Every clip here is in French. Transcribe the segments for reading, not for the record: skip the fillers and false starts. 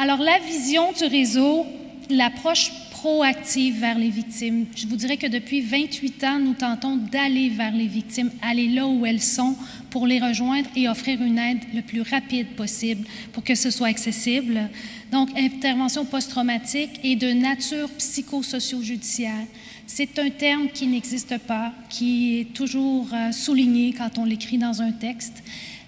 Alors, la vision du réseau, l'approche proactive vers les victimes. Je vous dirais que depuis 28 ans, nous tentons d'aller vers les victimes, aller là où elles sont pour les rejoindre et offrir une aide le plus rapide possible pour que ce soit accessible. Donc, intervention post-traumatique et de nature psychosocio-judiciaire. C'est un terme qui n'existe pas, qui est toujours souligné quand on l'écrit dans un texte,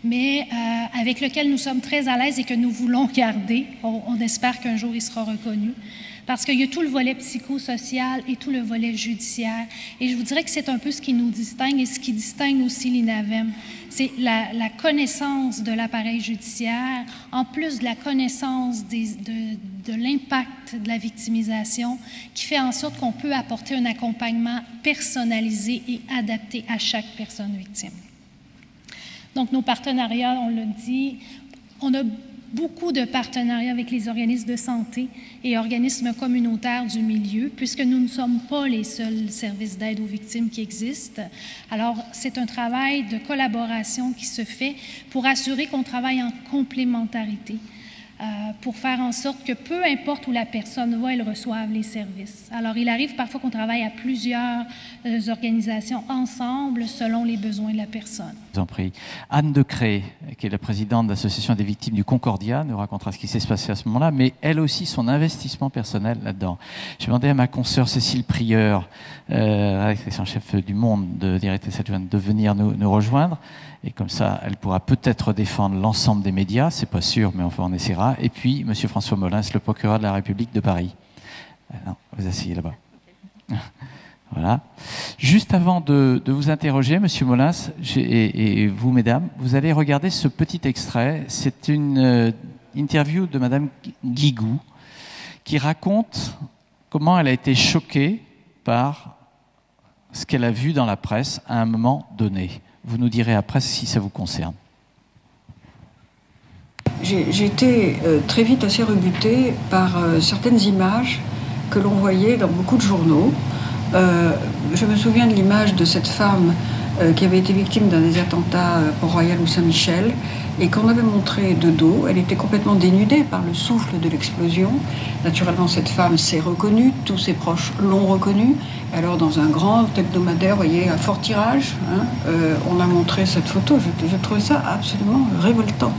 mais avec lequel nous sommes très à l'aise et que nous voulons garder. On espère qu'un jour il sera reconnu. Parce qu'il y a tout le volet psychosocial et tout le volet judiciaire. Et je vous dirais que c'est un peu ce qui nous distingue et ce qui distingue aussi l'INAVEM. C'est la connaissance de l'appareil judiciaire, en plus de la connaissance de l'impact de la victimisation, qui fait en sorte qu'on peut apporter un accompagnement personnalisé et adapté à chaque personne victime. Donc, nos partenariats, on l'a dit, on a beaucoup de partenariats avec les organismes de santé et organismes communautaires du milieu, puisque nous ne sommes pas les seuls services d'aide aux victimes qui existent. Alors, c'est un travail de collaboration qui se fait pour assurer qu'on travaille en complémentarité, pour faire en sorte que peu importe où la personne va, elle reçoive les services. Alors, il arrive parfois qu'on travaille à plusieurs organisations ensemble selon les besoins de la personne. Je vous en prie. Anne Decré, qui est la présidente de l'Association des victimes du Concordia, nous racontera ce qui s'est passé à ce moment-là, mais elle aussi, son investissement personnel là-dedans. J'ai demandé à ma consoeur Cécile Prieur, rédactrice en chef du Monde, directrice adjointe, de venir nous rejoindre. Et comme ça, elle pourra peut-être défendre l'ensemble des médias, c'est pas sûr, mais enfin on essaiera. Et puis, M. François Molins, le procureur de la République de Paris. Non, vous asseyez là-bas. Voilà. Juste avant de vous interroger, M. Molins, et vous, mesdames, vous allez regarder ce petit extrait. C'est une interview de Mme Guigou qui raconte comment elle a été choquée par ce qu'elle a vu dans la presse à un moment donné. Vous nous direz après si ça vous concerne. J'ai été très vite assez rebutée par certaines images que l'on voyait dans beaucoup de journaux. Je me souviens de l'image de cette femme qui avait été victime d'un des attentats Port-Royal ou Saint-Michel et qu'on avait montré de dos. Elle était complètement dénudée par le souffle de l'explosion. Naturellement, cette femme s'est reconnue, tous ses proches l'ont reconnue. Alors, dans un grand hebdomadaire, vous voyez, à fort tirage, on a montré cette photo. Je trouvais ça absolument révoltant.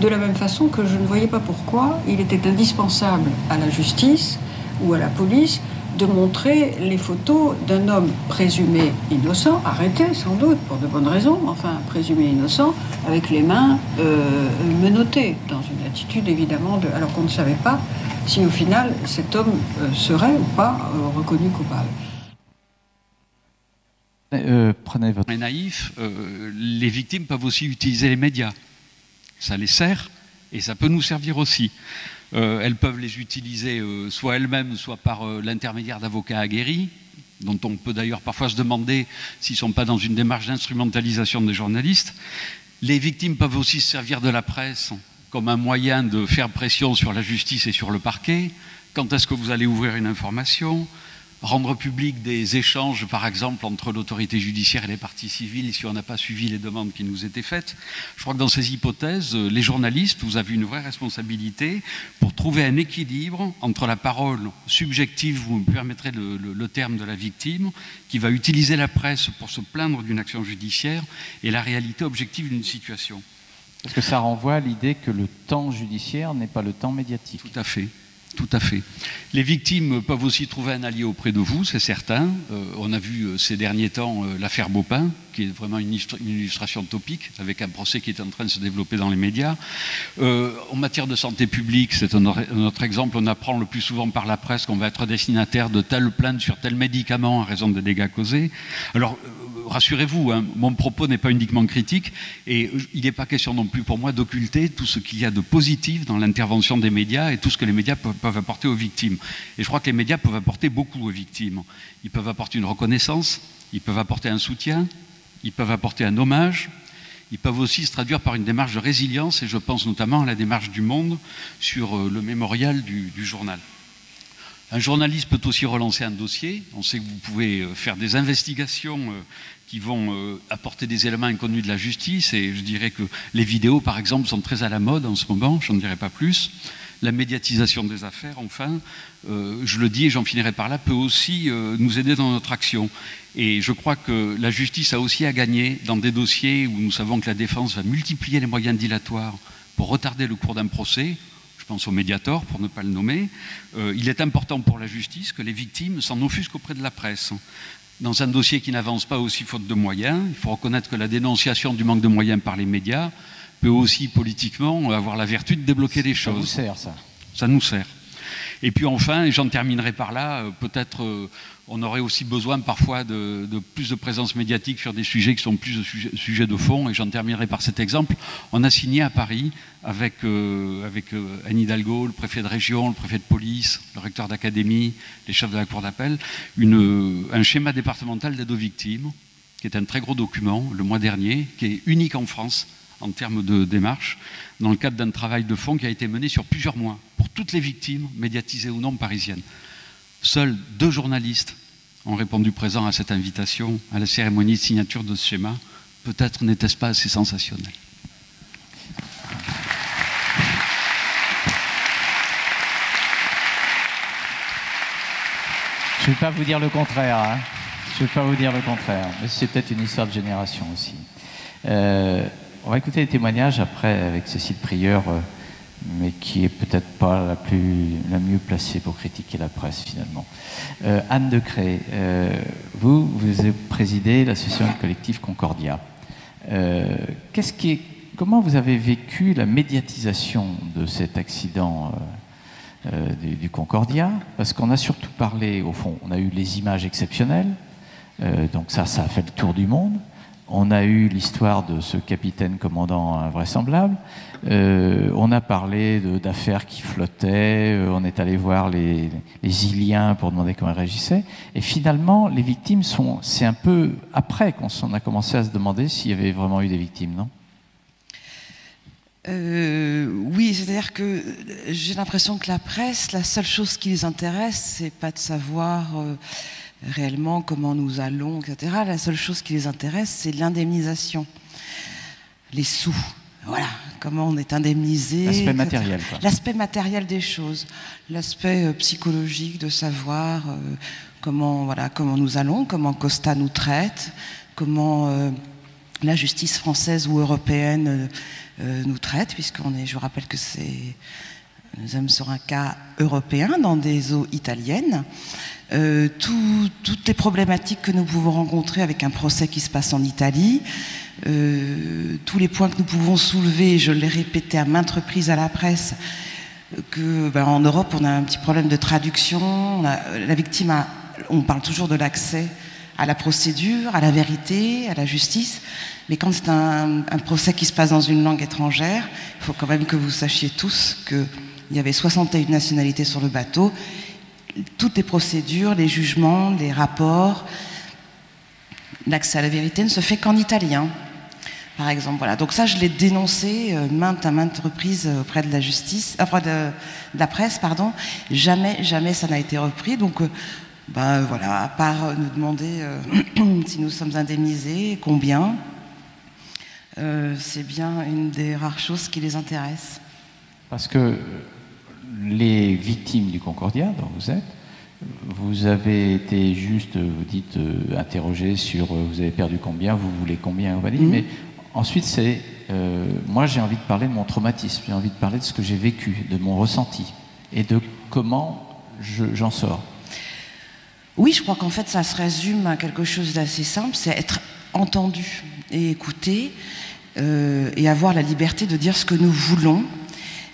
De la même façon que je ne voyais pas pourquoi il était indispensable à la justice ou à la police de montrer les photos d'un homme présumé innocent, arrêté sans doute pour de bonnes raisons, enfin présumé innocent, avec les mains menottées, dans une attitude évidemment alors qu'on ne savait pas si au final cet homme serait ou pas reconnu coupable. Prenez votre... Mais naïf, les victimes peuvent aussi utiliser les médias. Ça les sert et ça peut nous servir aussi. Elles peuvent les utiliser soit elles-mêmes, soit par l'intermédiaire d'avocats aguerris, dont on peut d'ailleurs parfois se demander s'ils ne sont pas dans une démarche d'instrumentalisation des journalistes. Les victimes peuvent aussi se servir de la presse comme un moyen de faire pression sur la justice et sur le parquet. Quand est-ce que vous allez ouvrir une information ? Rendre public des échanges, par exemple, entre l'autorité judiciaire et les parties civiles, si on n'a pas suivi les demandes qui nous étaient faites. Je crois que dans ces hypothèses, les journalistes, vous avez une vraie responsabilité pour trouver un équilibre entre la parole subjective, vous me permettrez le terme de la victime, qui va utiliser la presse pour se plaindre d'une action judiciaire, et la réalité objective d'une situation. Parce que ça renvoie à l'idée que le temps judiciaire n'est pas le temps médiatique. Tout à fait. Tout à fait. Les victimes peuvent aussi trouver un allié auprès de vous, c'est certain. On a vu ces derniers temps l'affaire Beaupin, qui est vraiment une illustration topique, avec un procès qui est en train de se développer dans les médias. En matière de santé publique, c'est un autre exemple. On apprend le plus souvent par la presse qu'on va être destinataire de telle plainte sur tel médicament à raison des dégâts causés. Alors, rassurez-vous, hein, mon propos n'est pas uniquement critique et il n'est pas question non plus pour moi d'occulter tout ce qu'il y a de positif dans l'intervention des médias et tout ce que les médias peuvent apporter aux victimes. Et je crois que les médias peuvent apporter beaucoup aux victimes. Ils peuvent apporter une reconnaissance, ils peuvent apporter un soutien, ils peuvent apporter un hommage, ils peuvent aussi se traduire par une démarche de résilience et je pense notamment à la démarche du Monde sur le mémorial du journal. Un journaliste peut aussi relancer un dossier. On sait que vous pouvez faire des investigations qui vont apporter des éléments inconnus de la justice, et je dirais que les vidéos, par exemple, sont très à la mode en ce moment, je n'en dirai pas plus. La médiatisation des affaires, enfin, je le dis et j'en finirai par là, peut aussi nous aider dans notre action. Et je crois que la justice a aussi à gagner dans des dossiers où nous savons que la défense va multiplier les moyens dilatoires pour retarder le cours d'un procès. Je pense au Mediator, pour ne pas le nommer. Il est important pour la justice que les victimes s'en offusquent auprès de la presse. Dans un dossier qui n'avance pas aussi faute de moyens, il faut reconnaître que la dénonciation du manque de moyens par les médias peut aussi politiquement avoir la vertu de débloquer les choses. Ça vous sert, ça. Ça nous sert. Et puis enfin, et j'en terminerai par là, peut-être on aurait aussi besoin parfois de plus de présence médiatique sur des sujets qui sont plus de sujets de fond, et j'en terminerai par cet exemple. On a signé à Paris avec Anne Hidalgo, le préfet de région, le préfet de police, le recteur d'académie, les chefs de la cour d'appel, un schéma départemental d'aide aux victimes, qui est un très gros document, le mois dernier, qui est unique en France en termes de démarche, dans le cadre d'un travail de fond qui a été mené sur plusieurs mois, pour toutes les victimes, médiatisées ou non parisiennes. Seuls 2 journalistes ont répondu présent à cette invitation, à la cérémonie de signature de ce schéma. Peut-être n'était-ce pas assez sensationnel. Je ne vais pas vous dire le contraire, hein. Je ne vais pas vous dire le contraire, mais c'est peut-être une histoire de génération aussi. On va écouter les témoignages après avec Cécile Prieur, mais qui est peut-être pas la mieux placée pour critiquer la presse finalement. Anne de Cré, vous présidez l'association collective Concordia. Comment vous avez vécu la médiatisation de cet accident du Concordia? Parce qu'on a surtout parlé, au fond, on a eu les images exceptionnelles, donc ça a fait le tour du monde. On a eu l'histoire de ce capitaine commandant invraisemblable. On a parlé d'affaires qui flottaient. On est allé voir les Iliens pour demander comment ils réagissaient. Et finalement, les victimes c'est un peu après qu'on a commencé à se demander s'il y avait vraiment eu des victimes, non? Oui, c'est-à-dire que j'ai l'impression que la presse, la seule chose qui les intéresse, c'est pas de savoir réellement comment nous allons, etc. La seule chose qui les intéresse, c'est l'indemnisation, les sous. Voilà, comment on est indemnisé. L'aspect matériel, quoi. L'aspect matériel des choses, l'aspect psychologique de savoir comment nous allons, comment Costa nous traite, comment la justice française ou européenne nous traite, je vous rappelle que nous sommes sur un cas européen dans des eaux italiennes. Toutes les problématiques que nous pouvons rencontrer avec un procès qui se passe en Italie, tous les points que nous pouvons soulever, je l'ai répété à maintes reprises à la presse, en Europe on a un petit problème de traduction, la victime on parle toujours de l'accès à la procédure, à la vérité, à la justice, mais quand c'est un procès qui se passe dans une langue étrangère, il faut quand même que vous sachiez tous qu'il y avait 61 nationalités sur le bateau. Toutes les procédures, les jugements, les rapports, l'accès à la vérité ne se fait qu'en italien, par exemple. Voilà. Donc ça, je l'ai dénoncé à maintes reprises auprès de la justice, auprès de la presse, pardon. Jamais ça n'a été repris. Donc, voilà, à part nous demander si nous sommes indemnisés, combien, c'est bien une des rares choses qui les intéressent. Parce que les victimes du Concordia, dont vous avez été juste, vous dites, interrogé sur vous avez perdu combien, vous voulez combien, mais ensuite c'est, moi j'ai envie de parler de mon traumatisme, j'ai envie de parler de ce que j'ai vécu, de mon ressenti, et de comment j'en sors. Oui, je crois qu'en fait ça se résume à quelque chose d'assez simple, c'est être entendu et écouté, et avoir la liberté de dire ce que nous voulons.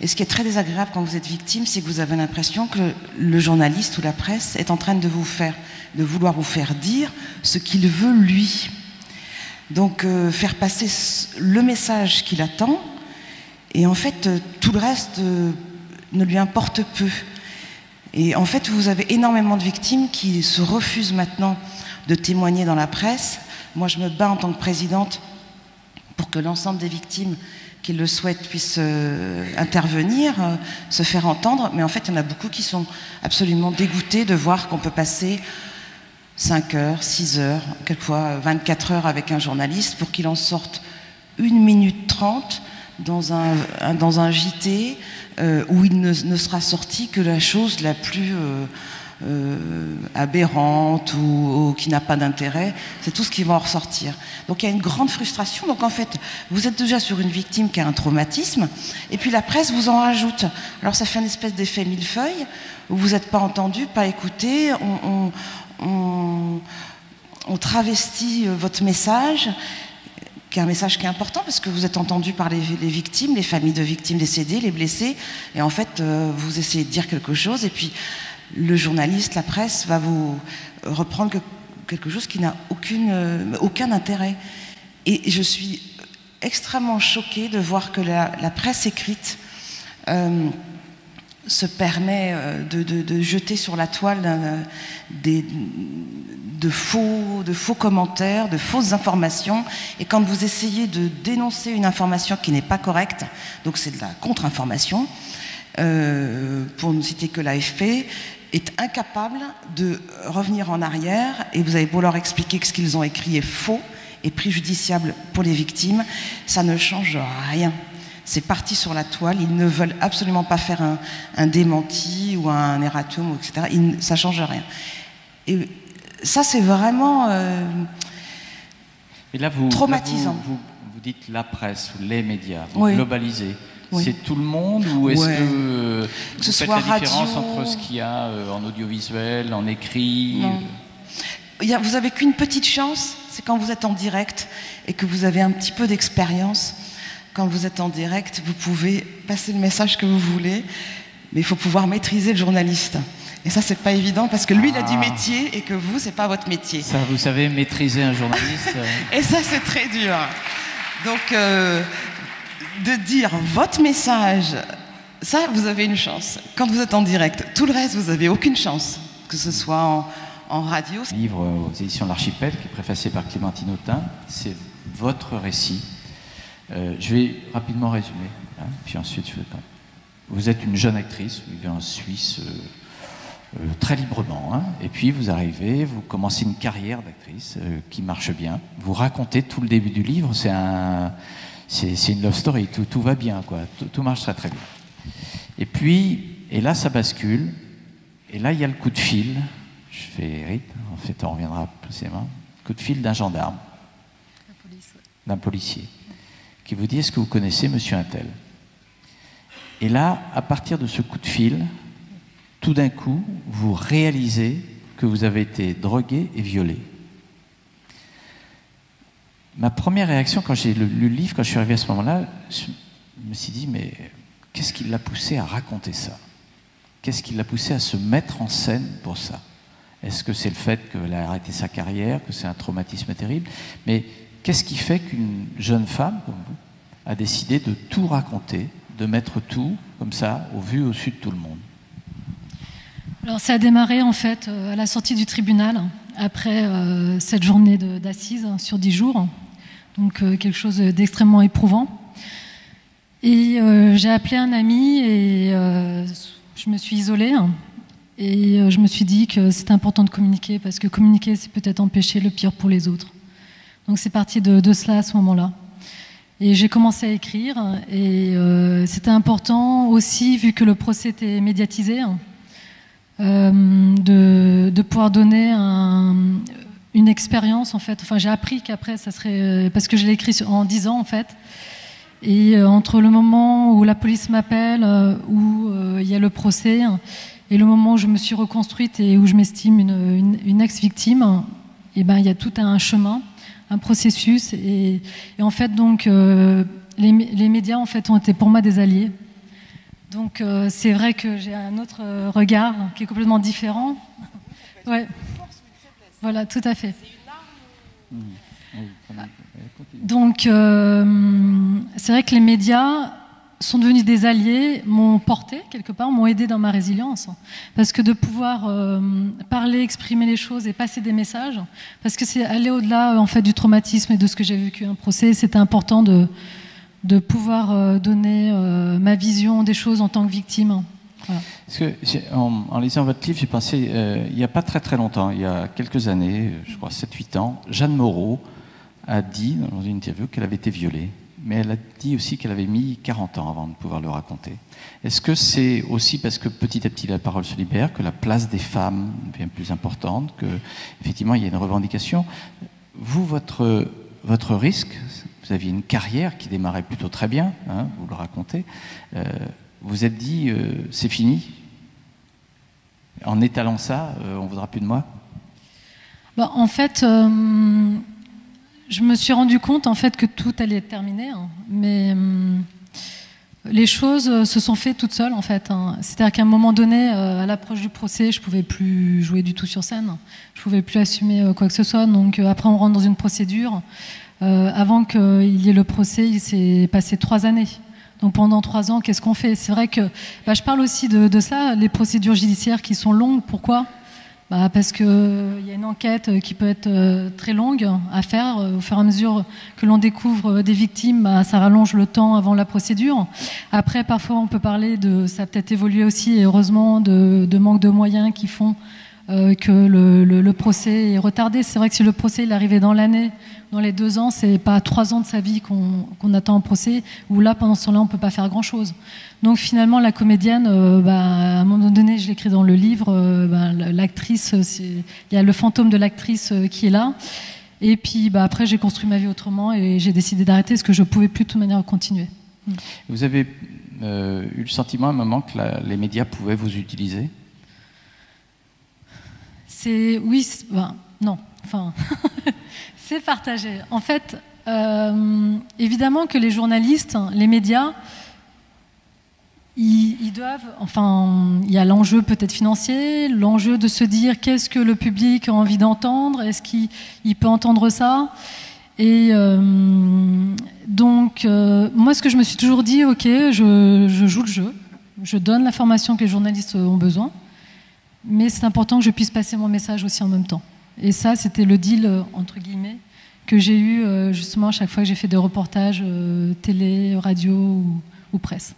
Et ce qui est très désagréable quand vous êtes victime, c'est que vous avez l'impression que le journaliste ou la presse est en train de vouloir vous faire dire ce qu'il veut lui. Donc faire passer le message qu'il attend, et en fait tout le reste ne lui importe peu. Et en fait vous avez énormément de victimes qui se refusent maintenant de témoigner dans la presse. Moi je me bats en tant que présidente pour que l'ensemble des victimes qui le souhaitent puissent intervenir, se faire entendre, mais en fait il y en a beaucoup qui sont absolument dégoûtés de voir qu'on peut passer 5 heures, 6 heures, quelquefois 24 heures avec un journaliste pour qu'il en sorte 1 minute 30 dans un JT où il ne sera sorti que la chose la plus aberrante ou qui n'a pas d'intérêt. C'est tout ce qui va en ressortir. Donc il y a une grande frustration. Donc en fait, vous êtes déjà sur une victime qui a un traumatisme et puis la presse vous en rajoute. Alors ça fait une espèce d'effet millefeuille où vous n'êtes pas entendu, pas écouté. On travestit votre message, qui est un message qui est important parce que vous êtes entendu par les victimes, les familles de victimes décédées, les blessés, et en fait vous essayez de dire quelque chose et puis le journaliste, la presse va vous reprendre quelque chose qui n'a aucun intérêt. Et je suis extrêmement choquée de voir que la presse écrite se permet de jeter sur la toile de faux commentaires, de fausses informations. Et quand vous essayez de dénoncer une information qui n'est pas correcte, donc c'est de la contre-information, pour ne citer que l'AFP, est incapable de revenir en arrière, et vous avez beau leur expliquer que ce qu'ils ont écrit est faux et préjudiciable pour les victimes, ça ne change rien. C'est parti sur la toile, ils ne veulent absolument pas faire un démenti ou un erratum, etc. Ça ne change rien. Et ça, c'est vraiment et là, traumatisant. Vous dites la presse ou les médias, vous oui. globalisez. Oui. C'est tout le monde ou est-ce ouais. que vous ce faites soit la différence radio... entre ce qu'il y a en audiovisuel, en écrit? Non. Vous n'avez qu'une petite chance, c'est quand vous êtes en direct et que vous avez un petit peu d'expérience. Quand vous êtes en direct, vous pouvez passer le message que vous voulez, mais il faut pouvoir maîtriser le journaliste. Et ça, c'est pas évident parce que lui, il a du métier et que vous, c'est pas votre métier. Ça, vous savez maîtriser un journaliste Et ça, c'est très dur. Donc, de dire votre message, ça, vous avez une chance. Quand vous êtes en direct, tout le reste, vous n'avez aucune chance. Que ce soit en radio. Le livre aux éditions de l'Archipel, qui est préfacé par Clémentine Autain, c'est votre récit. Je vais rapidement résumer, hein, puis ensuite je vais pas. Vous êtes une jeune actrice, vous vivez en Suisse très librement, hein, et puis vous arrivez, vous commencez une carrière d'actrice qui marche bien. Vous racontez tout le début du livre, c'est une love story, tout va bien, quoi, tout marche très très bien. Et puis, et là ça bascule, et là il y a le coup de fil, je fais rite, en fait on reviendra précisément, coup de fil d'un gendarme, d'un policier, qui vous dit: est-ce que vous connaissez monsieur Untel? Et là, à partir de ce coup de fil, tout d'un coup, vous réalisez que vous avez été drogué et violé. Ma première réaction quand j'ai lu le livre, quand je suis arrivé à ce moment-là, je me suis dit: mais qu'est-ce qui l'a poussé à raconter ça? Qu'est-ce qui l'a poussé à se mettre en scène pour ça? Est-ce que c'est le fait qu'elle a arrêté sa carrière, que c'est un traumatisme terrible? Mais qu'est-ce qui fait qu'une jeune femme comme vous a décidé de tout raconter, de mettre tout comme ça au vu au su de tout le monde? Alors ça a démarré en fait à la sortie du tribunal, après cette journée d'assises sur 10 jours, donc quelque chose d'extrêmement éprouvant. Et j'ai appelé un ami et je me suis isolée. Et je me suis dit que c'était important de communiquer, parce que communiquer, c'est peut-être empêcher le pire pour les autres. Donc c'est parti de cela à ce moment-là. Et j'ai commencé à écrire, et c'était important aussi, vu que le procès était médiatisé, de pouvoir donner une expérience, en fait. Enfin, j'ai appris qu'après, ça serait... parce que je l'ai écrit en 10 ans, en fait. Et entre le moment où la police m'appelle, où il y a le procès, et le moment où je me suis reconstruite et où je m'estime une ex-victime, et ben, il y a tout un chemin, un processus. Et en fait, donc, les médias, en fait, ont été pour moi des alliés. Donc, c'est vrai que j'ai un autre regard qui est complètement différent. Ouais. Voilà, tout à fait. Donc, c'est vrai que les médias sont devenus des alliés, m'ont porté quelque part, m'ont aidé dans ma résilience. Parce que de pouvoir parler, exprimer les choses et passer des messages, parce que c'est aller au-delà en fait, du traumatisme et de ce que j'ai vécu un procès, c'était important de pouvoir donner ma vision des choses en tant que victime. Voilà. Parce que, en lisant votre livre, j'ai pensé, il n'y a pas très très longtemps, il y a quelques années, je crois 7-8 ans, Jeanne Moreau a dit dans une interview qu'elle avait été violée, mais elle a dit aussi qu'elle avait mis 40 ans avant de pouvoir le raconter. Est-ce que c'est aussi parce que petit à petit la parole se libère, que la place des femmes devient plus importante, que effectivement il y a une revendication? Vous, votre risque, vous aviez une carrière qui démarrait plutôt très bien, hein, vous le racontez, vous êtes dit c'est fini, en étalant ça, on ne voudra plus de moi? En fait, je me suis rendu compte en fait que tout allait être terminé, hein, mais les choses se sont faites toutes seules en fait. Hein. C'est-à-dire qu'à un moment donné, à l'approche du procès, je pouvais plus jouer du tout sur scène, je pouvais plus assumer quoi que ce soit. Donc après, on rentre dans une procédure. Avant qu'il y ait le procès, il s'est passé 3 années. Donc pendant 3 ans, qu'est-ce qu'on fait? C'est vrai que je parle aussi de ça, les procédures judiciaires qui sont longues. Pourquoi? Parce qu'il y a une enquête qui peut être très longue à faire. Au fur et à mesure que l'on découvre des victimes, ça rallonge le temps avant la procédure. Après, parfois, on peut parler ça a peut-être évolué aussi, et heureusement, de manque de moyens qui font que le procès est retardé. C'est vrai que si le procès il arrivait dans l'année, dans les 2 ans, c'est pas 3 ans de sa vie qu'on attend en procès, où là, pendant ce temps-là, on peut pas faire grand-chose. Donc finalement, la comédienne, à un moment donné, je l'écris dans le livre, l'actrice, il y a le fantôme de l'actrice qui est là. Et puis après, j'ai construit ma vie autrement et j'ai décidé d'arrêter parce que je pouvais plus de toute manière continuer. Vous avez eu le sentiment à un moment que les médias pouvaient vous utiliser? Non, enfin, c'est partagé. En fait, évidemment que les journalistes, les médias, ils doivent, enfin, il y a l'enjeu peut-être financier, l'enjeu de se dire qu'est-ce que le public a envie d'entendre, est-ce qu'il peut entendre ça? Et donc, moi, ce que je me suis toujours dit, ok, je joue le jeu, je donne l'information que les journalistes ont besoin, mais c'est important que je puisse passer mon message aussi en même temps. Et ça, c'était le deal, entre guillemets, que j'ai eu justement à chaque fois que j'ai fait des reportages télé, radio ou presse.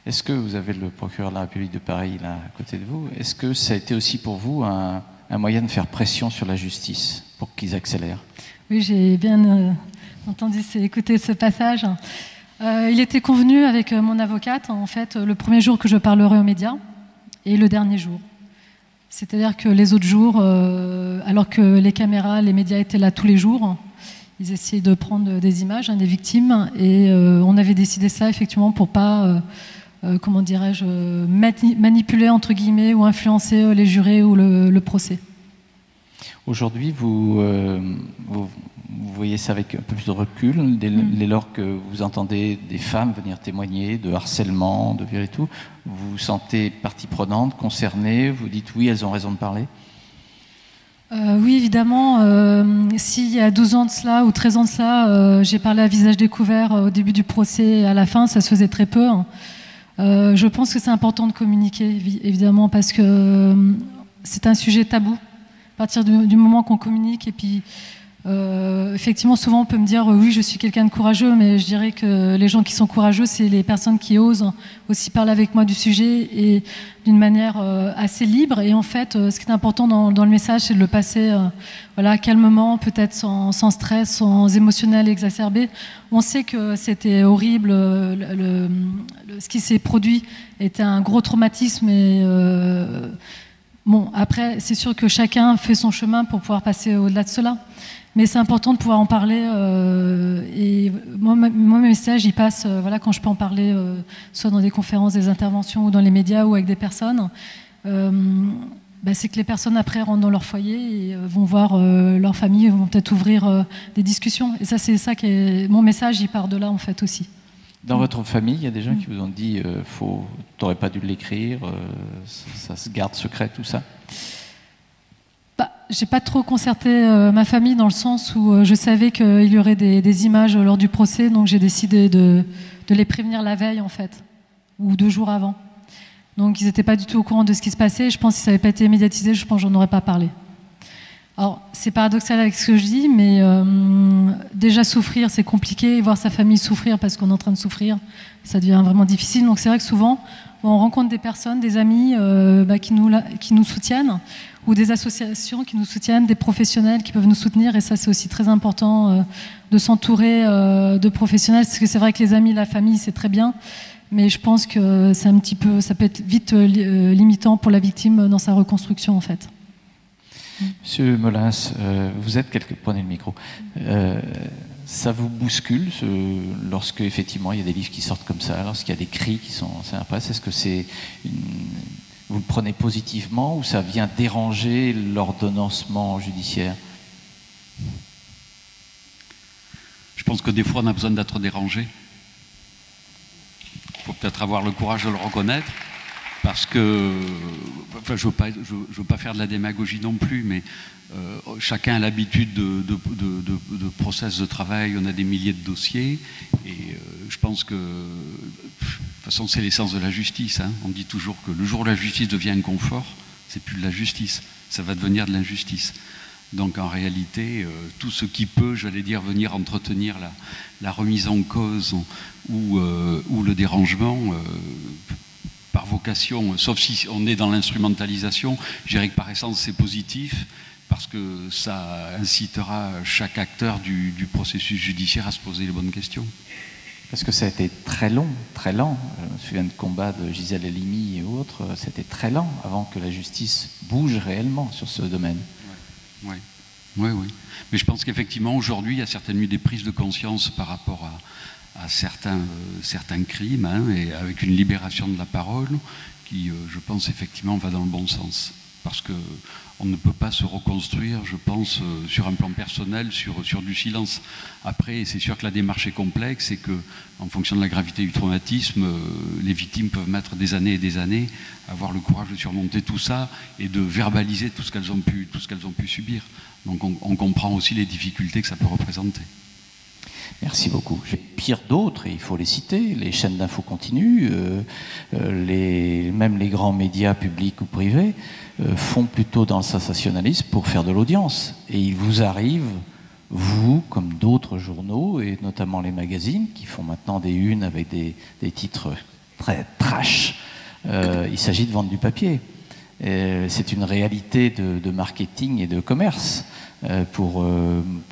Est-ce que vous avez le procureur de la République de Paris là à côté de vous? Est-ce que ça a été aussi pour vous un moyen de faire pression sur la justice pour qu'ils accélèrent? Oui, j'ai bien écouté ce passage. Il était convenu avec mon avocate, en fait, le premier jour que je parlerai aux médias et le dernier jour. C'est-à-dire que les autres jours, alors que les caméras, les médias étaient là tous les jours, ils essayaient de prendre des images des victimes et on avait décidé ça effectivement pour pas, comment dirais-je, manipuler entre guillemets ou influencer les jurés ou le procès. Aujourd'hui, vous voyez ça avec un peu plus de recul, dès lors que vous entendez des femmes venir témoigner de harcèlement, de viol et tout, vous vous sentez partie prenante, concernée, vous dites oui, elles ont raison de parler? Oui, évidemment. S'il y a 12 ans de cela ou 13 ans de cela, j'ai parlé à visage découvert au début du procès et à la fin, ça se faisait très peu. Je pense que c'est important de communiquer, évidemment, parce que c'est un sujet tabou. À partir du moment qu'on communique, et puis effectivement, souvent on peut me dire oui, je suis quelqu'un de courageux, mais je dirais que les gens qui sont courageux, c'est les personnes qui osent aussi parler avec moi du sujet et d'une manière assez libre. Et en fait, ce qui est important dans le message, c'est de le passer calmement, peut-être sans stress, sans émotionnel exacerbé. On sait que c'était horrible, ce qui s'est produit était un gros traumatisme et bon, après, c'est sûr que chacun fait son chemin pour pouvoir passer au-delà de cela. Mais c'est important de pouvoir en parler. Et moi, mes messages, ils passent, quand je peux en parler, soit dans des conférences, des interventions, ou dans les médias, ou avec des personnes. C'est que les personnes, après, rentrent dans leur foyer et vont voir leur famille, vont peut-être ouvrir des discussions. Et ça, c'est ça qui est... Mon message, il part de là, en fait, aussi. Dans votre famille, il y a des gens qui vous ont dit t'aurais pas dû l'écrire, ça se garde secret, tout ça? J'ai pas trop concerté ma famille dans le sens où je savais qu'il y aurait des images lors du procès, donc j'ai décidé de les prévenir la veille en fait, ou 2 jours avant. Donc ils n'étaient pas du tout au courant de ce qui se passait. Je pense que si ça n'avait pas été médiatisé, je pense que j'en aurais pas parlé. Alors, c'est paradoxal avec ce que je dis, mais déjà souffrir, c'est compliqué. Et voir sa famille souffrir parce qu'on est en train de souffrir, ça devient vraiment difficile. Donc c'est vrai que souvent, on rencontre des personnes, des amis qui nous soutiennent, ou des associations qui nous soutiennent, des professionnels qui peuvent nous soutenir. Et ça, c'est aussi très important de s'entourer de professionnels, parce que c'est vrai que les amis, la famille, c'est très bien. Mais je pense que c'est un petit peu, ça peut être vite limitant pour la victime dans sa reconstruction, en fait. Monsieur Molins, vous êtes prenez le micro. Ça vous bouscule lorsque effectivement il y a des livres qui sortent comme ça, lorsqu'il y a des cris qui sont à la presse? Est-ce que vous le prenez positivement ou ça vient déranger l'ordonnancement judiciaire? Je pense que des fois on a besoin d'être dérangé. Il faut peut-être avoir le courage de le reconnaître. Parce que, enfin, je veux pas faire de la démagogie non plus, mais chacun a l'habitude de process de travail, on a des milliers de dossiers, et je pense que, de toute façon, c'est l'essence de la justice. Hein. On dit toujours que le jour où la justice devient un confort, c'est plus de la justice, ça va devenir de l'injustice. Donc en réalité, tout ce qui peut, j'allais dire, venir entretenir la remise en cause ou le dérangement, par vocation, sauf si on est dans l'instrumentalisation, je dirais que par essence c'est positif, parce que ça incitera chaque acteur du processus judiciaire à se poser les bonnes questions. Parce que ça a été très long, très lent. Je me souviens de combats de Gisèle Halimi et autres, c'était très lent avant que la justice bouge réellement sur ce domaine. Oui. Mais je pense qu'effectivement, aujourd'hui, il y a certainement eu des prises de conscience par rapport à certains crimes, hein, et avec une libération de la parole qui, je pense, effectivement, va dans le bon sens. Parce qu'on ne peut pas se reconstruire, je pense, sur un plan personnel, sur du silence. Après, c'est sûr que la démarche est complexe et que, en fonction de la gravité du traumatisme, les victimes peuvent mettre des années et des années à avoir le courage de surmonter tout ça et de verbaliser tout ce qu'elles ont pu subir. Donc on comprend aussi les difficultés que ça peut représenter. Merci beaucoup. J'ai pire d'autres, et il faut les citer, les chaînes d'infos continues, même les grands médias publics ou privés font plutôt dans le sensationnalisme pour faire de l'audience. Et il vous arrive, vous, comme d'autres journaux, et notamment les magazines, qui font maintenant des unes avec des titres très trash, il s'agit de vendre du papier. C'est une réalité de marketing et de commerce pour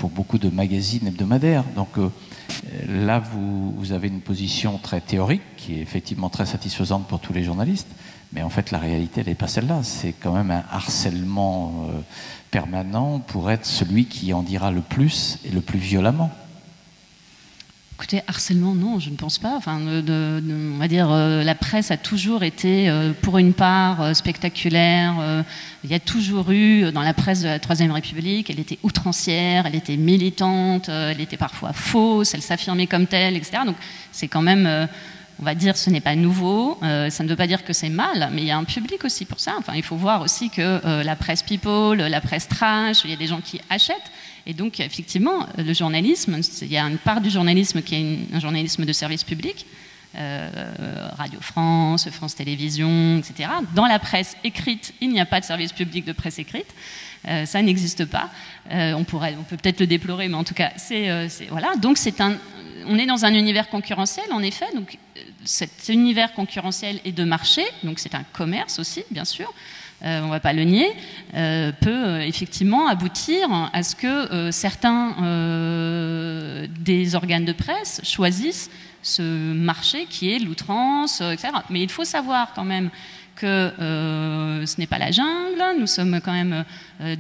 beaucoup de magazines hebdomadaires. Donc là, vous avez une position très théorique qui est effectivement très satisfaisante pour tous les journalistes, mais en fait la réalité, elle n'est pas celle-là. C'est quand même un harcèlement permanent pour être celui qui en dira le plus et le plus violemment. Écoutez, harcèlement, non, je ne pense pas. Enfin, on va dire, la presse a toujours été, pour une part, spectaculaire. Il y a toujours eu, dans la presse de la Troisième République, elle était outrancière, elle était militante, elle était parfois fausse, elle s'affirmait comme telle, etc. Donc, c'est quand même, on va dire, ce n'est pas nouveau. Ça ne veut pas dire que c'est mal, mais il y a un public aussi pour ça. Enfin, il faut voir aussi que la presse people, la presse trash, il y a des gens qui achètent. Et donc, effectivement, le journalisme, il y a une part du journalisme qui est un journalisme de service public, Radio France, France Télévisions, etc. Dans la presse écrite, il n'y a pas de service public de presse écrite. Ça n'existe pas. On peut peut-être le déplorer, mais en tout cas, voilà. Donc, on est dans un univers concurrentiel, en effet. Donc, cet univers concurrentiel est de marché, donc c'est un commerce aussi, bien sûr. On ne va pas le nier, peut effectivement aboutir à ce que certains des organes de presse choisissent ce marché qui est l'outrance, etc. Mais il faut savoir quand même que ce n'est pas la jungle, nous sommes quand même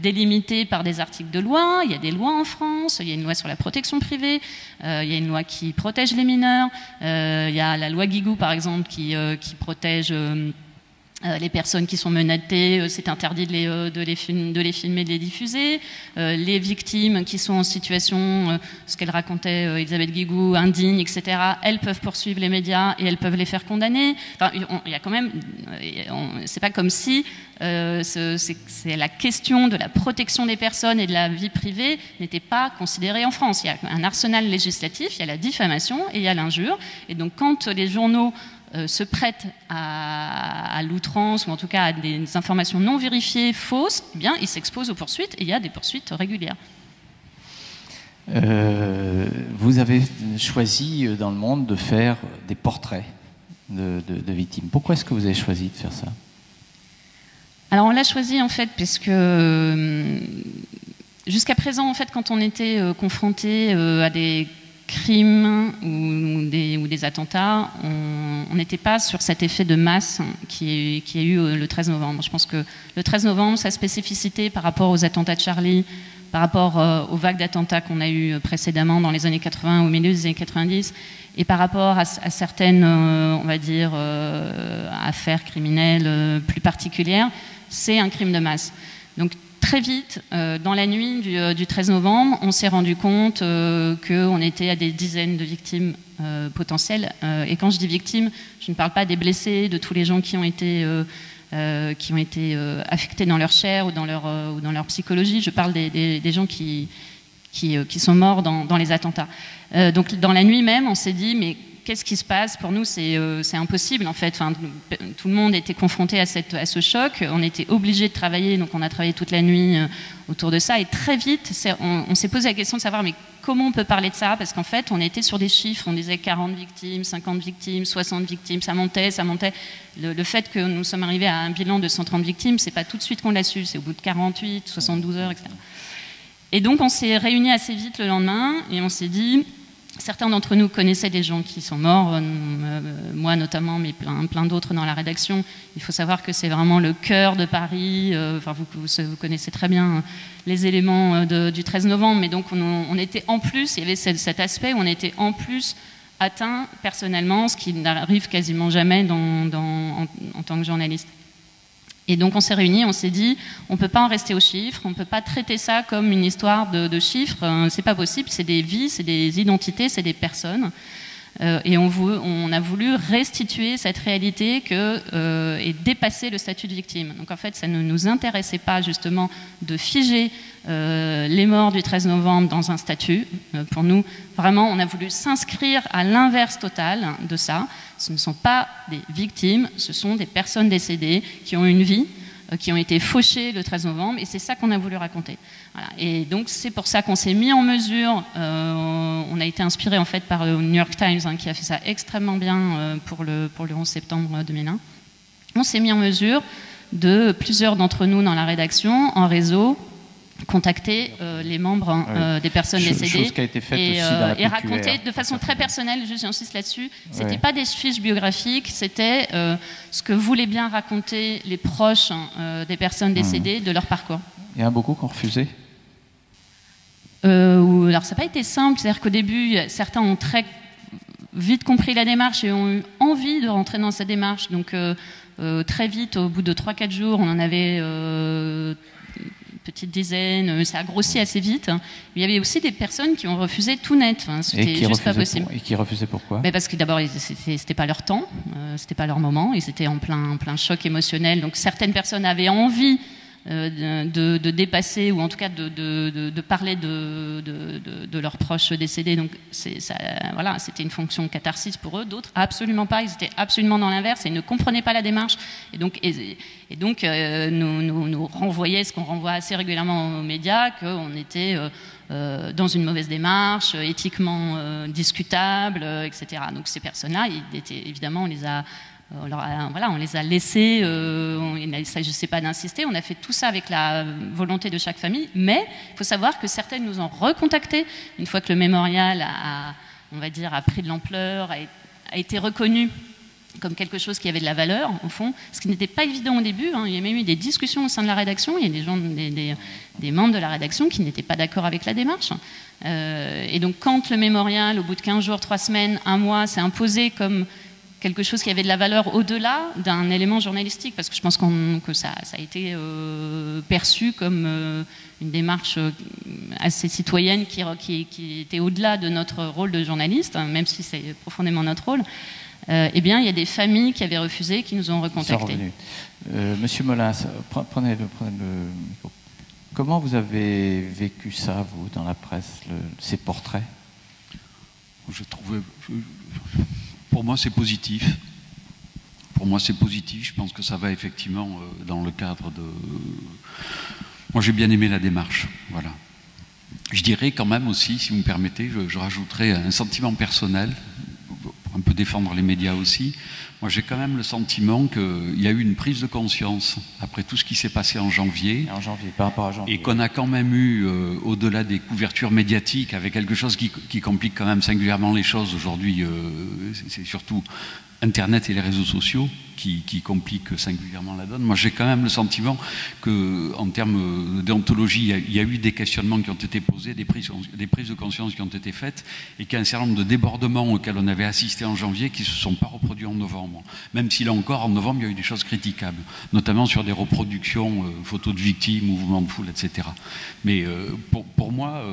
délimités par des articles de loi, il y a des lois en France, il y a une loi sur la protection privée, il y a une loi qui protège les mineurs, il y a la loi Guigou par exemple qui protège... les personnes qui sont menotées, c'est interdit de les filmer, de les diffuser. Les victimes qui sont en situation, ce qu'elle racontait Elisabeth Guigou, indigne, etc., elles peuvent poursuivre les médias et elles peuvent les faire condamner. Enfin, il y a quand même... c'est pas comme si c'est la question de la protection des personnes et de la vie privée n'était pas considérée en France. Il y a un arsenal législatif, il y a la diffamation et il y a l'injure. Et donc quand les journaux se prêtent à l'outrance, ou en tout cas à des informations non vérifiées, fausses, eh bien, ils s'exposent aux poursuites, et il y a des poursuites régulières. Vous avez choisi dans le Monde de faire des portraits de victimes. Pourquoi est-ce que vous avez choisi de faire ça? Alors on l'a choisi en fait parce que jusqu'à présent, en fait, quand on était confronté à des crimes ou des attentats, on n'était pas sur cet effet de masse qui a eu le 13 novembre. Je pense que le 13 novembre, sa spécificité par rapport aux attentats de Charlie, par rapport aux vagues d'attentats qu'on a eues précédemment dans les années 80, au milieu des années 90, et par rapport à certaines, on va dire, affaires criminelles plus particulières, c'est un crime de masse. Donc très vite, dans la nuit du 13 novembre, on s'est rendu compte qu'on était à des dizaines de victimes potentielles. Et quand je dis victimes, je ne parle pas des blessés, de tous les gens qui ont été affectés dans leur chair ou dans leur psychologie. Je parle des gens qui sont morts dans les attentats. Donc dans la nuit même, on s'est dit, mais qu'est-ce qui se passe? Pour nous, c'est impossible en fait. Enfin, tout le monde était confronté à ce choc. On était obligé de travailler, donc on a travaillé toute la nuit autour de ça. Et très vite, on s'est posé la question de savoir, mais comment on peut parler de ça? Parce qu'en fait, on était sur des chiffres. On disait 40 victimes, 50 victimes, 60 victimes. Ça montait, ça montait. Le fait que nous sommes arrivés à un bilan de 130 victimes, c'est pas tout de suite qu'on l'a su. C'est au bout de 48, 72 heures, etc. Et donc, on s'est réunis assez vite le lendemain et on s'est dit... Certains d'entre nous connaissaient des gens qui sont morts, moi notamment, mais plein d'autres dans la rédaction. Il faut savoir que c'est vraiment le cœur de Paris. Enfin, vous connaissez très bien les éléments du 13 novembre, mais donc on était en plus, il y avait cet aspect où on était en plus atteint personnellement, ce qui n'arrive quasiment jamais en tant que journaliste. Et donc on s'est réunis, on s'est dit, on ne peut pas en rester aux chiffres, on ne peut pas traiter ça comme une histoire de chiffres, c'est pas possible, c'est des vies, c'est des identités, c'est des personnes. Et on a voulu restituer cette réalité et dépasser le statut de victime. Donc en fait, ça ne nous intéressait pas justement de figer les morts du 13 novembre dans un statut. Pour nous, vraiment, on a voulu s'inscrire à l'inverse total de ça. Ce ne sont pas des victimes, ce sont des personnes décédées qui ont une vie, qui ont été fauchées le 13 novembre, et c'est ça qu'on a voulu raconter. Voilà. Et donc c'est pour ça qu'on s'est mis en mesure, on a été inspiré en fait par le New York Times, qui a fait ça extrêmement bien pour le 11 septembre 2001. On s'est mis en mesure de, plusieurs d'entre nous dans la rédaction, en réseau, contacter les membres des personnes décédées chose qui a été faite aussi dans la et raconter de façon très personnelle, juste j'insiste là-dessus, c'était pas des fiches biographiques, c'était ce que voulaient bien raconter les proches des personnes décédées de leur parcours. Il y en a beaucoup qui ont refusé? Alors ça n'a pas été simple, c'est-à-dire qu'au début, certains ont très vite compris la démarche et ont eu envie de rentrer dans cette démarche, donc très vite, au bout de 3-4 jours, on en avait... petite dizaine, ça a grossi assez vite. Il y avait aussi des personnes qui ont refusé tout net, c'était juste pas possible. Et qui refusaient pourquoi? Parce que d'abord, c'était pas leur temps, c'était pas leur moment, ils étaient en plein choc émotionnel. Donc certaines personnes avaient envie de dépasser, ou en tout cas de parler de leurs proches décédés. Donc voilà, c'était une fonction catharsis pour eux. D'autres, absolument pas. Ils étaient absolument dans l'inverse et ne comprenaient pas la démarche. Et donc nous renvoyaient ce qu'on renvoie assez régulièrement aux médias, qu'on était dans une mauvaise démarche, éthiquement discutable, etc. Donc ces personnes-là, évidemment, on les a laissés, il ne s'agissait pas d'insister, on a fait tout ça avec la volonté de chaque famille, mais il faut savoir que certaines nous ont recontactés une fois que le mémorial a pris de l'ampleur, a été reconnu comme quelque chose qui avait de la valeur, au fond, ce qui n'était pas évident au début. Il y a même eu des discussions au sein de la rédaction, il y a des membres de la rédaction qui n'étaient pas d'accord avec la démarche. Et donc quand le mémorial, au bout de 15 jours, 3 semaines, 1 mois, s'est imposé comme quelque chose qui avait de la valeur au-delà d'un élément journalistique, parce que je pense que ça a été perçu comme une démarche assez citoyenne qui était au-delà de notre rôle de journaliste, même si c'est profondément notre rôle. Eh bien, il y a des familles qui avaient refusé, qui nous ont recontactés. Monsieur Molins, prenez le micro. Comment vous avez vécu ça, vous, dans la presse, ces portraits? Pour moi, c'est positif. pour moi c'est positif, je pense que ça va effectivement dans le cadre de... Moi j'ai bien aimé la démarche, voilà. Je dirais quand même aussi, si vous me permettez, je rajouterais un sentiment personnel, pour un peu défendre les médias aussi. Moi j'ai quand même le sentiment qu'il y a eu une prise de conscience après tout ce qui s'est passé en janvier. Par rapport à janvier. Et qu'on a quand même eu, au-delà des couvertures médiatiques, avec quelque chose qui complique quand même singulièrement les choses aujourd'hui, c'est surtout Internet et les réseaux sociaux qui compliquent singulièrement la donne. Moi, j'ai quand même le sentiment qu'en termes de déontologie, il y a eu des questionnements qui ont été posés, des prises de conscience qui ont été faites, et qu'il y a un certain nombre de débordements auxquels on avait assisté en janvier qui ne se sont pas reproduits en novembre. Même si là encore, en novembre, il y a eu des choses critiquables, notamment sur des reproductions, photos de victimes, mouvements de foule, etc. Mais pour moi,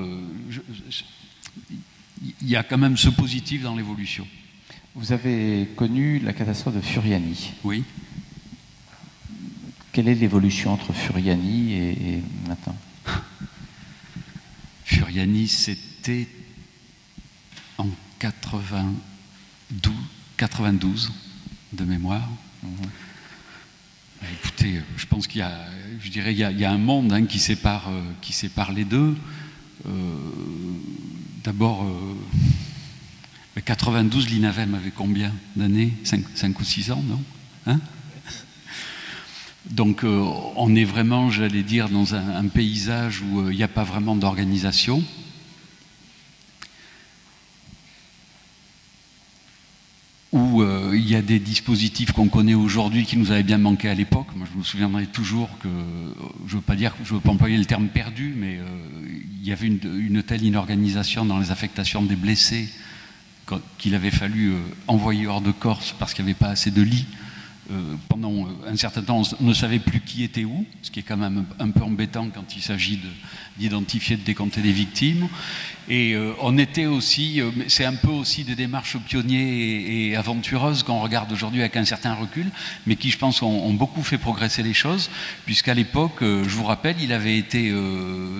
il y a quand même ce positif dans l'évolution. Vous avez connu la catastrophe de Furiani. Oui. Quelle est l'évolution entre Furiani et maintenant? Furiani, c'était en 92 de mémoire. Écoutez, je pense qu'il y a, je dirais, il y a un monde qui sépare les deux. D'abord, 92, l'INAVEM avait combien d'années? 5 ou 6 ans, non? Hein? Donc on est vraiment, j'allais dire, dans un paysage où il n'y a pas vraiment d'organisation. Où il y a des dispositifs qu'on connaît aujourd'hui qui nous avaient bien manqué à l'époque. Moi, je me souviendrai toujours que, je ne veux pas employer le terme perdu, mais il y avait une telle inorganisation dans les affectations des blessés qu'il avait fallu envoyer hors de Corse parce qu'il n'y avait pas assez de lits. Pendant un certain temps, on ne savait plus qui était où, ce qui est quand même un peu embêtant quand il s'agit d'identifier, de décompter des victimes. Et on était aussi, c'est un peu aussi des démarches pionnières et aventureuses qu'on regarde aujourd'hui avec un certain recul, mais qui, je pense, ont beaucoup fait progresser les choses, puisqu'à l'époque, je vous rappelle, il avait été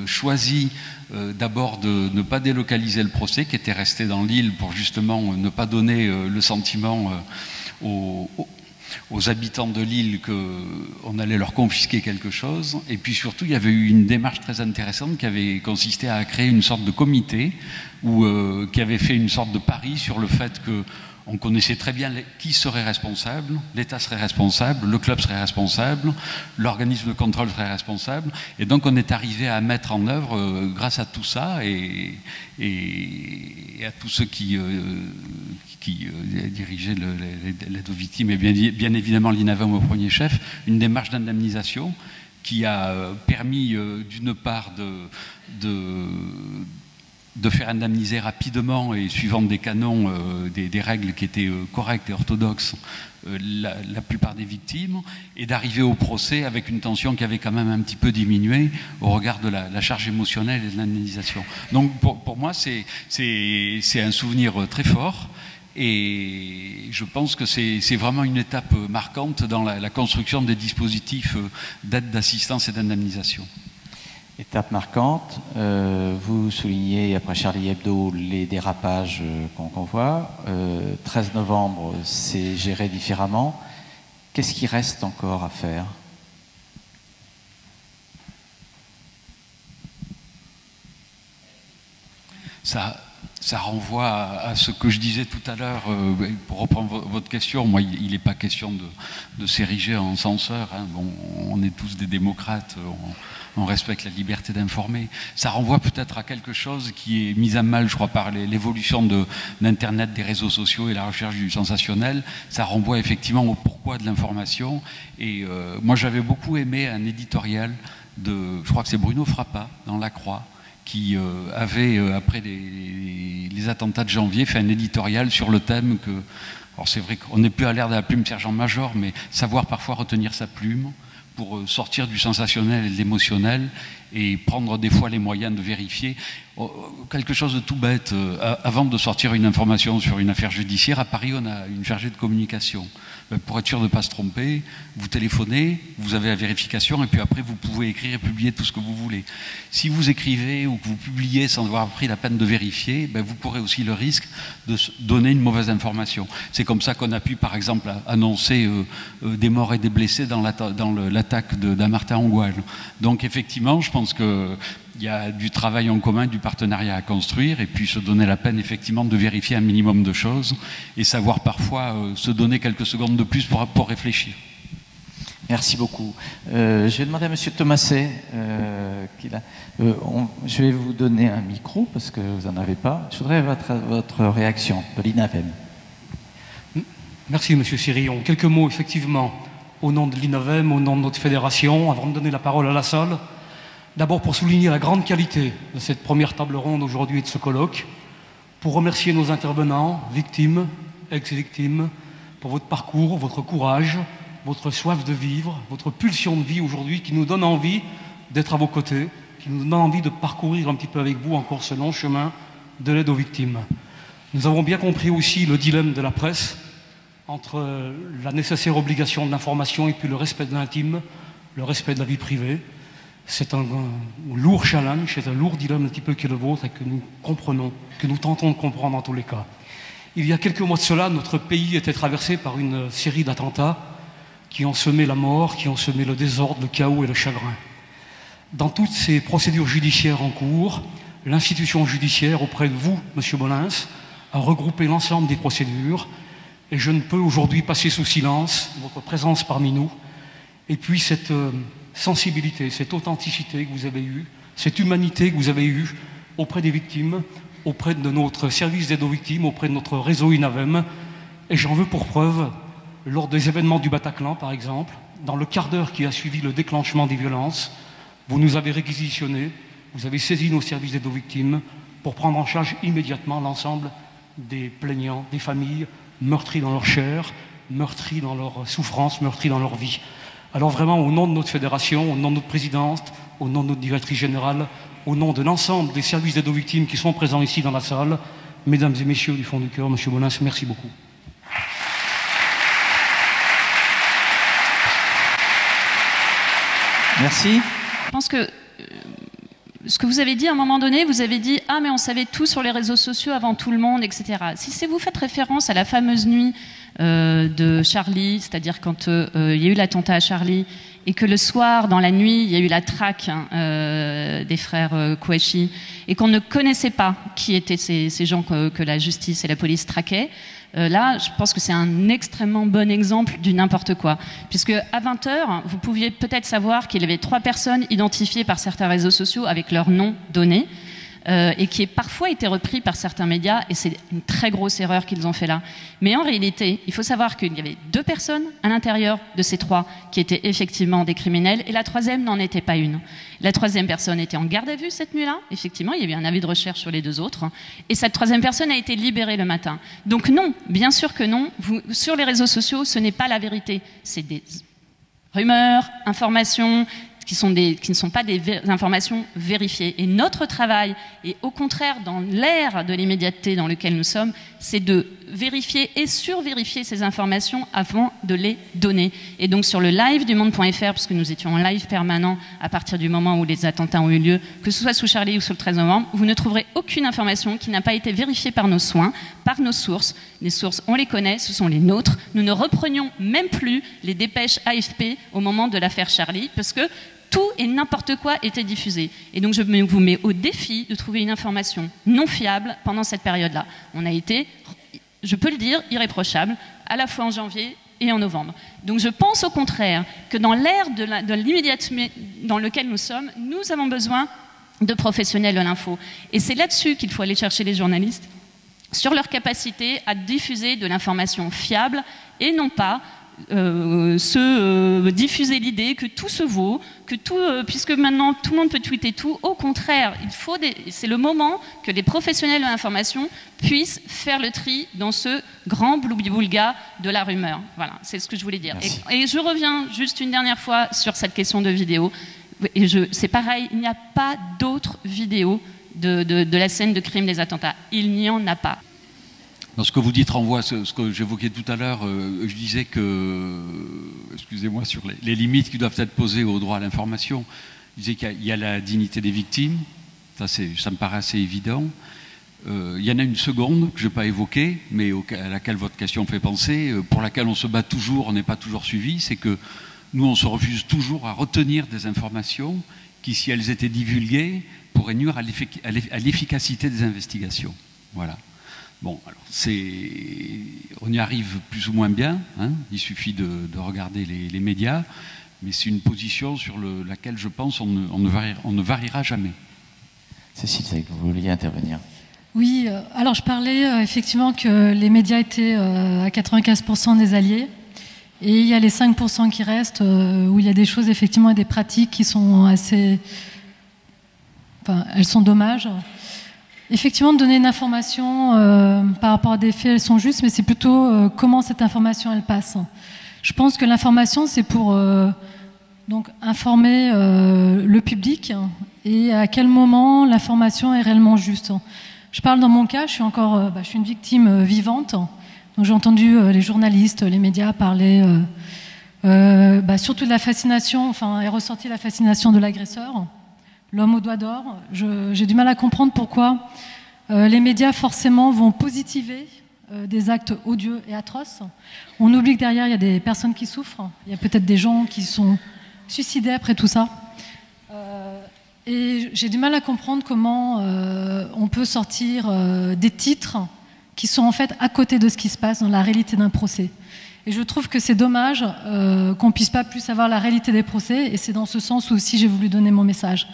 choisi d'abord de ne pas délocaliser le procès, qui était resté dans l'île pour justement ne pas donner le sentiment aux habitants de l'île qu'on allait leur confisquer quelque chose. Et puis surtout, il y avait eu une démarche très intéressante qui avait consisté à créer une sorte de comité qui avait fait une sorte de pari sur le fait qu'on connaissait très bien qui serait responsable, l'État serait responsable, le club serait responsable, l'organisme de contrôle serait responsable. Et donc on est arrivé à mettre en œuvre, grâce à tout ça et à tous ceux qui dirigeaient l'aide aux victimes, et bien évidemment l'INAVEM au premier chef, une démarche d'indemnisation qui a permis d'une part de faire indemniser rapidement et suivant des canons, des règles qui étaient correctes et orthodoxes, la plupart des victimes, et d'arriver au procès avec une tension qui avait quand même un petit peu diminué au regard de la charge émotionnelle et de l'indemnisation. Donc pour moi, c'est un souvenir très fort. Et je pense que c'est vraiment une étape marquante dans la construction des dispositifs d'aide, d'assistance et d'indemnisation. Étape marquante, vous soulignez après Charlie Hebdo les dérapages qu'on voit. 13 novembre, c'est géré différemment. Qu'est-ce qui reste encore à faire ? Ça renvoie à ce que je disais tout à l'heure, pour reprendre votre question. Moi, il n'est pas question de s'ériger en censeur. Hein. Bon, on est tous des démocrates, on respecte la liberté d'informer. Ça renvoie peut-être à quelque chose qui est mis à mal, je crois, par l'évolution d'Internet, des réseaux sociaux et la recherche du sensationnel. Ça renvoie effectivement au pourquoi de l'information. Et moi, j'avais beaucoup aimé un éditorial je crois que c'est Bruno Frappa, dans La Croix, qui avait, après les attentats de janvier, fait un éditorial sur le thème que... Alors c'est vrai qu'on n'est plus à l'ère de la plume sergent-major, mais savoir parfois retenir sa plume pour sortir du sensationnel et de l'émotionnel et prendre des fois les moyens de vérifier. Quelque chose de tout bête, avant de sortir une information sur une affaire judiciaire, à Paris, on a une chargée de communication. Pour être sûr de ne pas se tromper, vous téléphonez, vous avez la vérification, et puis après, vous pouvez écrire et publier tout ce que vous voulez. Si vous écrivez ou que vous publiez sans avoir pris la peine de vérifier, vous courez aussi le risque de donner une mauvaise information. C'est comme ça qu'on a pu, par exemple, annoncer des morts et des blessés dans l'attaque d'Amartin-en-Goual. Donc, effectivement, je pense que il y a du travail en commun, du partenariat à construire, et puis se donner la peine effectivement de vérifier un minimum de choses et savoir parfois se donner quelques secondes de plus pour réfléchir. Merci beaucoup. Je vais demander à M. Thomasset, je vais vous donner un micro parce que vous n'en avez pas. Je voudrais votre réaction de l'INAVEM. Merci M. Siri. En quelques mots, effectivement, au nom de l'INAVEM, au nom de notre fédération, avant de donner la parole à la salle, d'abord pour souligner la grande qualité de cette première table ronde aujourd'hui et de ce colloque, pour remercier nos intervenants, victimes, ex-victimes, pour votre parcours, votre courage, votre soif de vivre, votre pulsion de vie aujourd'hui qui nous donne envie d'être à vos côtés, qui nous donne envie de parcourir un petit peu avec vous encore ce long chemin de l'aide aux victimes. Nous avons bien compris aussi le dilemme de la presse entre la nécessaire obligation de l'information et puis le respect de l'intime, le respect de la vie privée. C'est un lourd challenge, c'est un lourd dilemme un petit peu qui est le vôtre et que nous comprenons, que nous tentons de comprendre en tous les cas. Il y a quelques mois de cela, notre pays était traversé par une série d'attentats qui ont semé la mort, qui ont semé le désordre, le chaos et le chagrin. Dans toutes ces procédures judiciaires en cours, l'institution judiciaire, auprès de vous, M. Bolins, a regroupé l'ensemble des procédures et je ne peux aujourd'hui passer sous silence votre présence parmi nous et puis cette sensibilité, cette authenticité que vous avez eue, cette humanité que vous avez eue auprès des victimes, auprès de notre service d'aide aux victimes, auprès de notre réseau INAVEM. Et j'en veux pour preuve, lors des événements du Bataclan, par exemple, dans le quart d'heure qui a suivi le déclenchement des violences, vous nous avez réquisitionnés, vous avez saisi nos services d'aide aux victimes pour prendre en charge immédiatement l'ensemble des plaignants, des familles meurtries dans leur chair, meurtries dans leur souffrance, meurtries dans leur vie. Alors vraiment, au nom de notre fédération, au nom de notre présidente, au nom de notre directrice générale, au nom de l'ensemble des services d'aide aux victimes qui sont présents ici dans la salle, mesdames et messieurs du fond du cœur, M. Bolins, merci beaucoup. Merci. Je pense que ce que vous avez dit à un moment donné, vous avez dit « Ah, mais on savait tout sur les réseaux sociaux avant tout le monde, etc. » Si vous faites référence à la fameuse nuit de Charlie, c'est-à-dire quand il y a eu l'attentat à Charlie, et que le soir, dans la nuit, il y a eu la traque des frères Kouachi, et qu'on ne connaissait pas qui étaient ces gens que la justice et la police traquaient, là, je pense que c'est un extrêmement bon exemple du n'importe quoi. Puisque à 20h, vous pouviez peut-être savoir qu'il y avait 3 personnes identifiées par certains réseaux sociaux avec leur nom donné, et qui est parfois été repris par certains médias, et c'est une très grosse erreur qu'ils ont fait là. Mais en réalité, il faut savoir qu'il y avait 2 personnes à l'intérieur de ces 3 qui étaient effectivement des criminels, et la 3e n'en était pas une. La 3e personne était en garde à vue cette nuit-là, effectivement, il y a eu un avis de recherche sur les 2 autres, et cette 3e personne a été libérée le matin. Donc non, bien sûr que non, sur les réseaux sociaux, ce n'est pas la vérité, c'est des rumeurs, informations, qui ne sont pas des informations vérifiées. Et notre travail, et au contraire dans l'ère de l'immédiateté dans laquelle nous sommes, c'est de vérifier et survérifier ces informations avant de les donner. Et donc sur le live du monde.fr, parce que nous étions en live permanent à partir du moment où les attentats ont eu lieu, que ce soit sous Charlie ou sous le 13 novembre, vous ne trouverez aucune information qui n'a pas été vérifiée par nos soins, par nos sources. Les sources, on les connaît, ce sont les nôtres. Nous ne reprenions même plus les dépêches AFP au moment de l'affaire Charlie, parce que tout et n'importe quoi était diffusé. Et donc je vous mets au défi de trouver une information non fiable pendant cette période-là. On a été, je peux le dire, irréprochable, à la fois en janvier et en novembre. Donc je pense au contraire que dans l'ère de l'immédiateté dans laquelle nous sommes, nous avons besoin de professionnels de l'info. Et c'est là-dessus qu'il faut aller chercher les journalistes, sur leur capacité à diffuser de l'information fiable et non pas diffuser l'idée que tout se vaut, que tout, puisque maintenant tout le monde peut tweeter tout. Au contraire, c'est le moment que les professionnels de l'information puissent faire le tri dans ce grand bloubi-boulga de la rumeur. Voilà, c'est ce que je voulais dire. Et je reviens juste une dernière fois sur cette question de vidéo. Et c'est pareil, il n'y a pas d'autres vidéos de la scène de crime des attentats. Il n'y en a pas. Dans ce que vous dites renvoie à ce que j'évoquais tout à l'heure. Je disais que, excusez-moi, sur les limites qui doivent être posées au droit à l'information, je disais qu'il y a la dignité des victimes, ça me paraît assez évident. Il y en a une seconde que je n'ai pas évoquée, mais à laquelle votre question fait penser, pour laquelle on se bat toujours, on n'est pas toujours suivi, c'est que nous, on se refuse toujours à retenir des informations qui, si elles étaient divulguées, pourraient nuire à l'efficacité des investigations. Voilà. Bon, alors on y arrive plus ou moins bien, hein, il suffit de regarder les médias, mais c'est une position sur laquelle je pense on ne variera jamais. Cécile, vous vouliez intervenir? Oui, alors je parlais effectivement que les médias étaient à 95% des alliés, et il y a les 5% qui restent, où il y a des choses effectivement et des pratiques qui sont assez... Enfin, elles sont dommages. Effectivement, de donner une information par rapport à des faits, elles sont justes, mais c'est plutôt comment cette information, elle passe. Je pense que l'information, c'est pour donc donc le public et à quel moment l'information est réellement juste. Je parle dans mon cas, je suis une victime vivante. Donc j'ai entendu les journalistes, les médias parler surtout de la fascination, enfin est ressortie la fascination de l'agresseur, l'homme aux doigts d'or. J'ai du mal à comprendre pourquoi les médias forcément vont positiver des actes odieux et atroces. On oublie que derrière il y a des personnes qui souffrent, il y a peut-être des gens qui sont suicidés après tout ça. Et j'ai du mal à comprendre comment on peut sortir des titres qui sont en fait à côté de ce qui se passe dans la réalité d'un procès. Et je trouve que c'est dommage qu'on puisse pas plus savoir la réalité des procès, et c'est dans ce sens où aussi j'ai voulu donner mon message.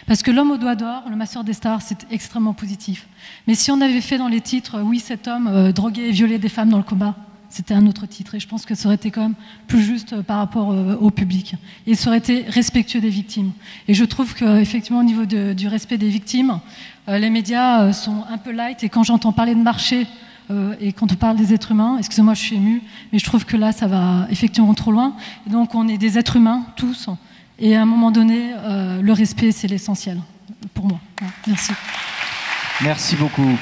Parce que l'homme aux doigts d'or, le masseur des stars, c'est extrêmement positif. Mais si on avait fait dans les titres, oui, cet homme droguait et violait des femmes dans le combat, c'était un autre titre. Et je pense que ça aurait été quand même plus juste par rapport au public. Et ça aurait été respectueux des victimes. Et je trouve qu'effectivement, au niveau du respect des victimes, les médias sont un peu light. Et quand j'entends parler de marché, et quand on parle des êtres humains, excusez-moi, je suis émue, mais je trouve que là, ça va effectivement trop loin. Et donc, on est des êtres humains, tous. Et à un moment donné, le respect, c'est l'essentiel pour moi. Voilà. Merci. Merci beaucoup.